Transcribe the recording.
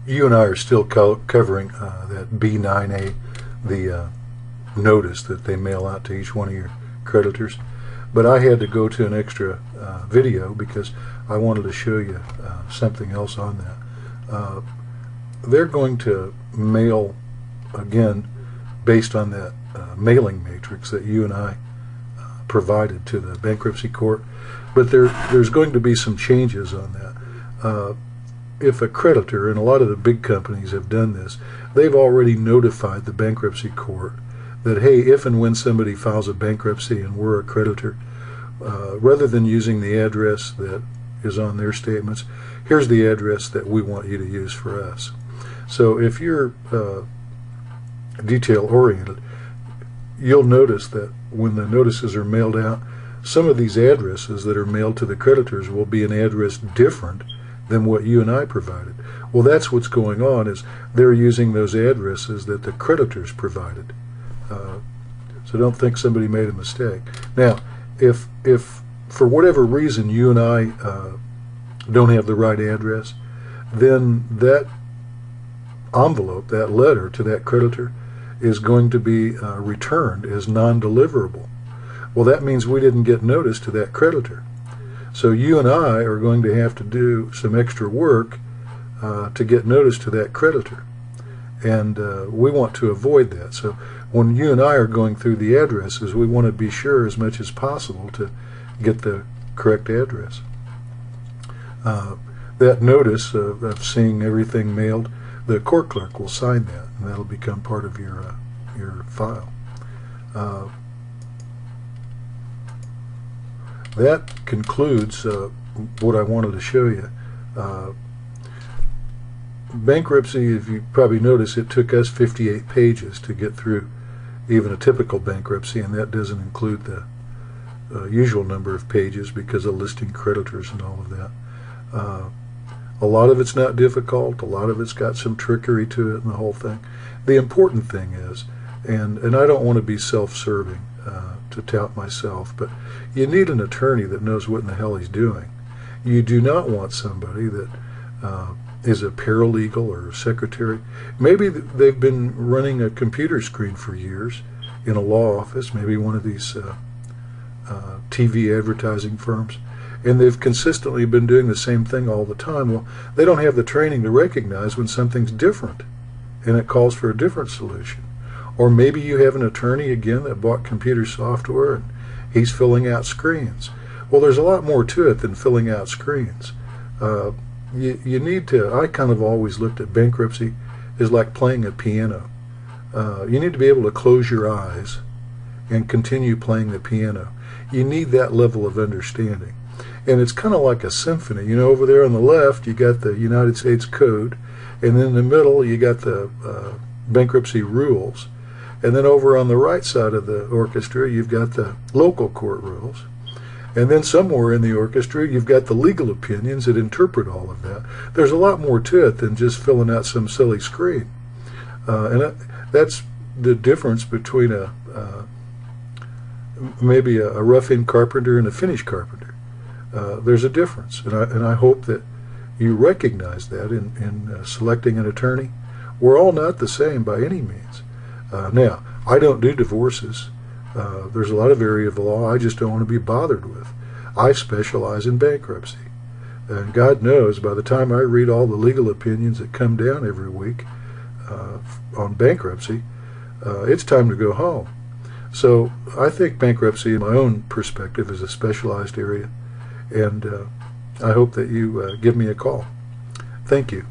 you and I are still covering that B9A, the notice that they mail out to each one of your creditors. But I had to go to an extra video because I wanted to show you something else on that. They're going to mail, again, based on that mailing matrix that you and I provided to the bankruptcy court, but there's going to be some changes on that. If a creditor, and a lot of the big companies have done this, they've already notified the bankruptcy court that, hey, if and when somebody files a bankruptcy and we're a creditor, rather than using the address that is on their statements, here's the address that we want you to use for us. So if you're detail-oriented, you'll notice that when the notices are mailed out, some of these addresses that are mailed to the creditors will be an address different than what you and I provided. Well, that's what's going on, is they're using those addresses that the creditors provided. So don't think somebody made a mistake. Now, if for whatever reason you and I don't have the right address, then that envelope, that letter to that creditor, is going to be returned as non-deliverable. Well, that means we didn't get notice to that creditor. So you and I are going to have to do some extra work to get notice to that creditor. And we want to avoid that. So when you and I are going through the addresses, we want to be sure as much as possible to get the correct address. That notice of seeing everything mailed, the court clerk will sign that, and that'll become part of your file. That concludes what I wanted to show you. Bankruptcy, if you probably notice, it took us 58 pages to get through even a typical bankruptcy, and that doesn't include the usual number of pages because of listing creditors and all of that. A lot of it's not difficult, a lot of it's got some trickery to it and the whole thing. The important thing is, and I don't want to be self-serving to tout myself, but you need an attorney that knows what in the hell he's doing. You do not want somebody that is a paralegal or a secretary. Maybe they've been running a computer screen for years in a law office, maybe one of these TV advertising firms, and they've consistently been doing the same thing all the time. Well, they don't have the training to recognize when something's different and it calls for a different solution. Or maybe you have an attorney, again, that bought computer software and he's filling out screens. Well, there's a lot more to it than filling out screens. You need to, I kind of always looked at bankruptcy as like playing a piano. You need to be able to close your eyes and continue playing the piano. You need that level of understanding. And it's kind of like a symphony. You know, over there on the left, you got the United States Code, and then in the middle, you got the bankruptcy rules. And then over on the right side of the orchestra, you've got the local court rules. And then somewhere in the orchestra, you've got the legal opinions that interpret all of that. There's a lot more to it than just filling out some silly screen. And that's the difference between maybe a rough-in carpenter and a finish carpenter. There's a difference, and I hope that you recognize that in selecting an attorney. We're all not the same by any means. Now, I don't do divorces. There's a lot of area of the law I just don't want to be bothered with. I specialize in bankruptcy. And God knows, by the time I read all the legal opinions that come down every week on bankruptcy, it's time to go home. So I think bankruptcy, in my own perspective, is a specialized area. And I hope that you give me a call. Thank you.